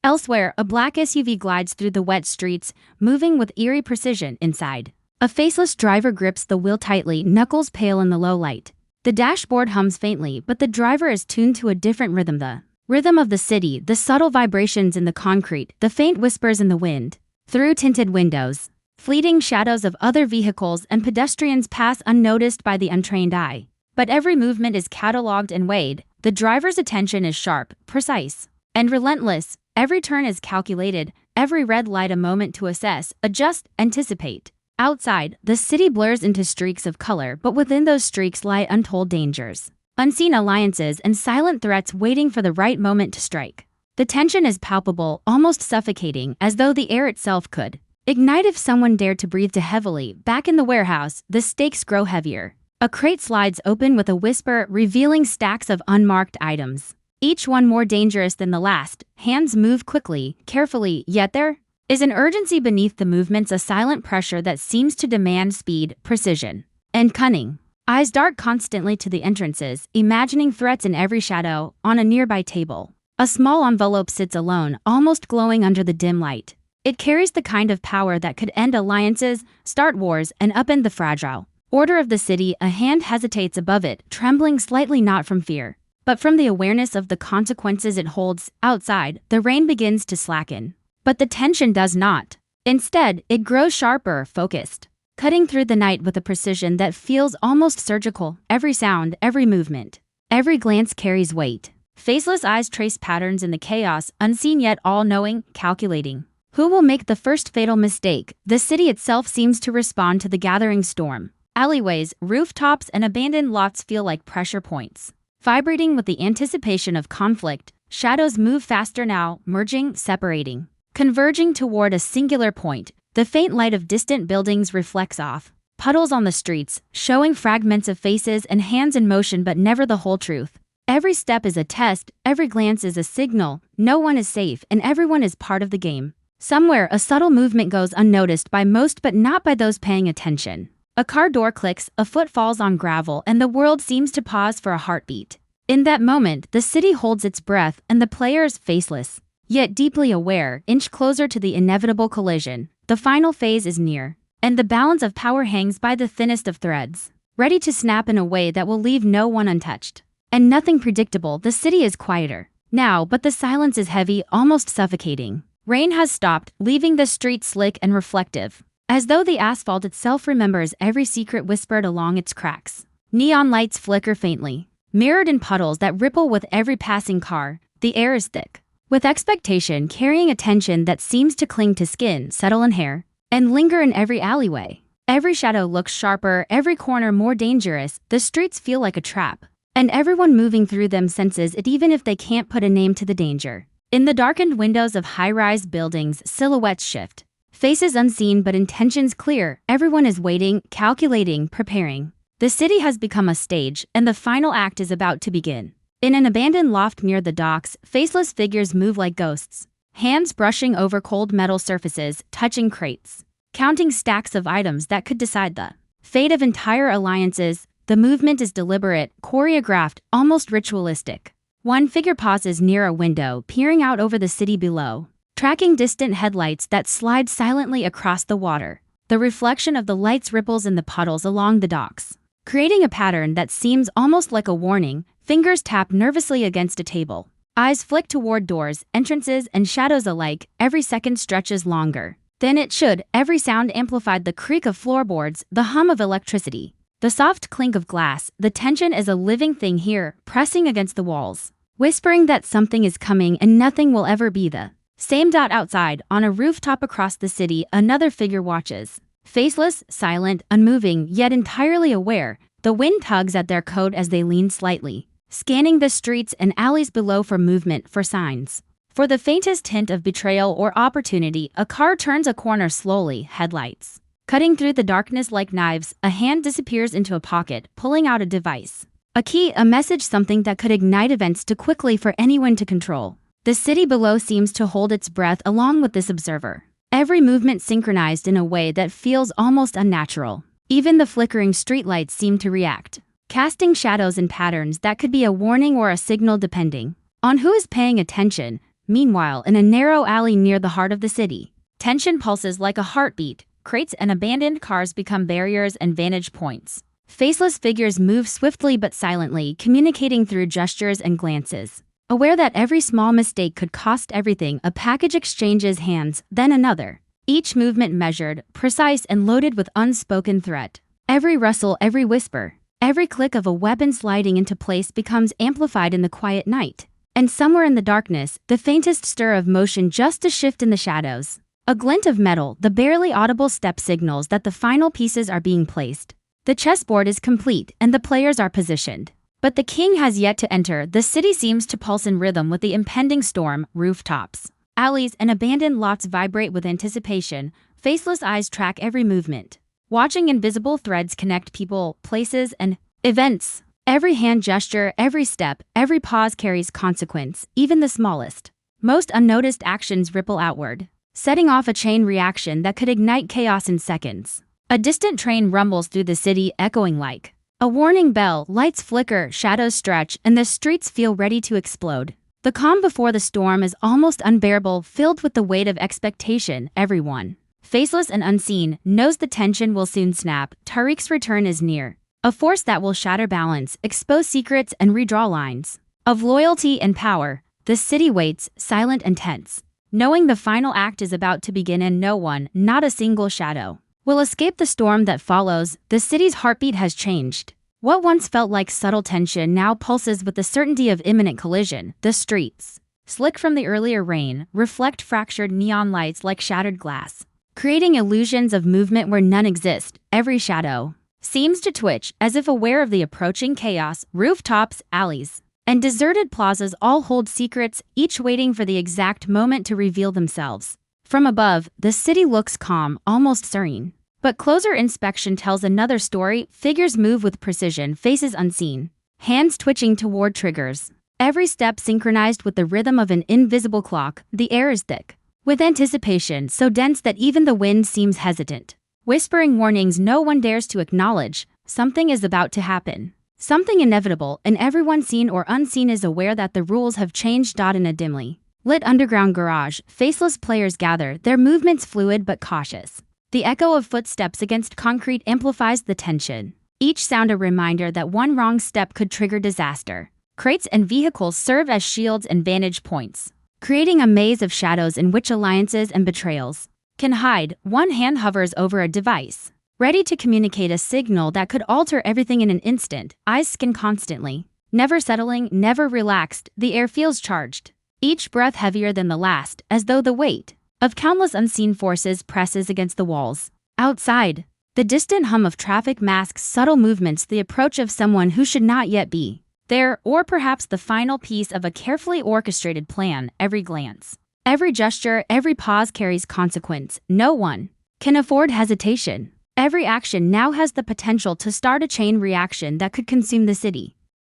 Elsewhere, a black SUV glides through the wet streets, moving with eerie precision inside. A faceless driver grips the wheel tightly, knuckles pale in the low light. The dashboard hums faintly, but the driver is tuned to a different rhythm. The rhythm of the city, the subtle vibrations in the concrete, the faint whispers in the wind. Through tinted windows, fleeting shadows of other vehicles and pedestrians pass unnoticed by the untrained eye. But every movement is catalogued and weighed. The driver's attention is sharp, precise, and relentless. Every turn is calculated, every red light a moment to assess, adjust, anticipate. Outside, the city blurs into streaks of color, but within those streaks lie untold dangers. Unseen alliances and silent threats waiting for the right moment to strike. The tension is palpable, almost suffocating, as though the air itself could ignite if someone dared to breathe too heavily. Back in the warehouse, the stakes grow heavier. A crate slides open with a whisper, revealing stacks of unmarked items. Each one more dangerous than the last. Hands move quickly, carefully, yet there is an urgency beneath the movements, a silent pressure that seems to demand speed, precision, and cunning. Eyes dart constantly to the entrances, imagining threats in every shadow. On a nearby table, a small envelope sits alone, almost glowing under the dim light. It carries the kind of power that could end alliances, start wars, and upend the fragile order of the city. A hand hesitates above it, trembling slightly, not from fear, but from the awareness of the consequences it holds. Outside, the rain begins to slacken. But the tension does not. Instead, it grows sharper, focused, cutting through the night with a precision that feels almost surgical. Every sound, every movement, every glance carries weight. Faceless eyes trace patterns in the chaos, unseen yet all-knowing, calculating. Who will make the first fatal mistake? The city itself seems to respond to the gathering storm. Alleyways, rooftops, and abandoned lots feel like pressure points. Vibrating with the anticipation of conflict, shadows move faster now, merging, separating, converging toward a singular point. The faint light of distant buildings reflects off puddles on the streets, showing fragments of faces and hands in motion, but never the whole truth. Every step is a test, every glance is a signal. No one is safe, and everyone is part of the game. Somewhere, a subtle movement goes unnoticed by most, but not by those paying attention. A car door clicks, a foot falls on gravel, and the world seems to pause for a heartbeat. In that moment, the city holds its breath, and the players, faceless, yet deeply aware, inch closer to the inevitable collision. The final phase is near, and the balance of power hangs by the thinnest of threads, ready to snap in a way that will leave no one untouched. And nothing predictable. The city is quieter now, but the silence is heavy, almost suffocating. Rain has stopped, leaving the street slick and reflective, as though the asphalt itself remembers every secret whispered along its cracks. Neon lights flicker faintly, mirrored in puddles that ripple with every passing car. The air is thick with expectation, carrying a tension that seems to cling to skin, settle in hair, and linger in every alleyway. Every shadow looks sharper, every corner more dangerous. The streets feel like a trap, and everyone moving through them senses it, even if they can't put a name to the danger. In the darkened windows of high-rise buildings, silhouettes shift. Faces unseen but intentions clear. Everyone is waiting, calculating, preparing. The city has become a stage, and the final act is about to begin. In an abandoned loft near the docks, faceless figures move like ghosts, hands brushing over cold metal surfaces, touching crates, counting stacks of items that could decide the fate of entire alliances. The movement is deliberate, choreographed, almost ritualistic. One figure pauses near a window, peering out over the city below, tracking distant headlights that slide silently across the water. The reflection of the lights ripples in the puddles along the docks, creating a pattern that seems almost like a warning. Fingers tap nervously against a table. Eyes flick toward doors, entrances, and shadows alike. Every second stretches longer than it should. Every sound amplified: the creak of floorboards, the hum of electricity, the soft clink of glass. The tension is a living thing here, pressing against the walls, whispering that something is coming and nothing will ever be the same. Outside, on a rooftop across the city, another figure watches. Faceless, silent, unmoving, yet entirely aware. The wind tugs at their coat as they lean slightly, scanning the streets and alleys below for movement, for signs, for the faintest hint of betrayal or opportunity. A car turns a corner slowly, headlights cutting through the darkness like knives. A hand disappears into a pocket, pulling out a device. A key, a message, something that could ignite events too quickly for anyone to control. The city below seems to hold its breath along with this observer. Every movement synchronized in a way that feels almost unnatural. Even the flickering streetlights seem to react, casting shadows and patterns that could be a warning or a signal depending on who is paying attention. Meanwhile, in a narrow alley near the heart of the city, tension pulses like a heartbeat. Crates and abandoned cars become barriers and vantage points. Faceless figures move swiftly but silently, communicating through gestures and glances. Aware that every small mistake could cost everything, a package exchanges hands, then another. Each movement measured, precise, and loaded with unspoken threat. Every rustle, every whisper, every click of a weapon sliding into place becomes amplified in the quiet night. And somewhere in the darkness, the faintest stir of motion, just a shift in the shadows. A glint of metal, the barely audible step signals that the final pieces are being placed. The chessboard is complete and the players are positioned. But the king has yet to enter. The city seems to pulse in rhythm with the impending storm. Rooftops, alleys, and abandoned lots vibrate with anticipation. Faceless eyes track every movement, watching invisible threads connect people, places, and events. Every hand gesture, every step, every pause carries consequence. Even the smallest, most unnoticed actions ripple outward, setting off a chain reaction that could ignite chaos in seconds. A distant train rumbles through the city, echoing like a warning bell. Lights flicker, shadows stretch, and the streets feel ready to explode. The calm before the storm is almost unbearable, filled with the weight of expectation. Everyone, faceless and unseen, knows the tension will soon snap. Tariq's return is near, a force that will shatter balance, expose secrets, and redraw lines of loyalty and power. The city waits, silent and tense, knowing the final act is about to begin, and no one, not a single shadow, will escape the storm that follows. The city's heartbeat has changed. What once felt like subtle tension now pulses with the certainty of imminent collision. The streets, slick from the earlier rain, reflect fractured neon lights like shattered glass, creating illusions of movement where none exist. Every shadow seems to twitch, as if aware of the approaching chaos. Rooftops, alleys, and deserted plazas all hold secrets, each waiting for the exact moment to reveal themselves. From above, the city looks calm, almost serene. But closer inspection tells another story. Figures move with precision, faces unseen, hands twitching toward triggers. Every step synchronized with the rhythm of an invisible clock. The air is thick with anticipation, so dense that even the wind seems hesitant, whispering warnings no one dares to acknowledge. Something is about to happen, something inevitable, and everyone, seen or unseen, is aware that the rules have changed. In a dimly lit underground garage, faceless players gather, their movements fluid but cautious. The echo of footsteps against concrete amplifies the tension, each sound a reminder that one wrong step could trigger disaster. Crates and vehicles serve as shields and vantage points, creating a maze of shadows in which alliances and betrayals can hide. One hand hovers over a device, ready to communicate a signal that could alter everything in an instant. Eyes scan constantly, never settling, never relaxed. The air feels charged, each breath heavier than the last, as though the weight of countless unseen forces presses against the walls. Outside, the distant hum of traffic masks subtle movements, the approach of someone who should not yet be there, or perhaps the final piece of a carefully orchestrated plan. Every glance, every gesture, every pause carries consequence. No one can afford hesitation. Every action now has the potential to start a chain reaction that could consume the city.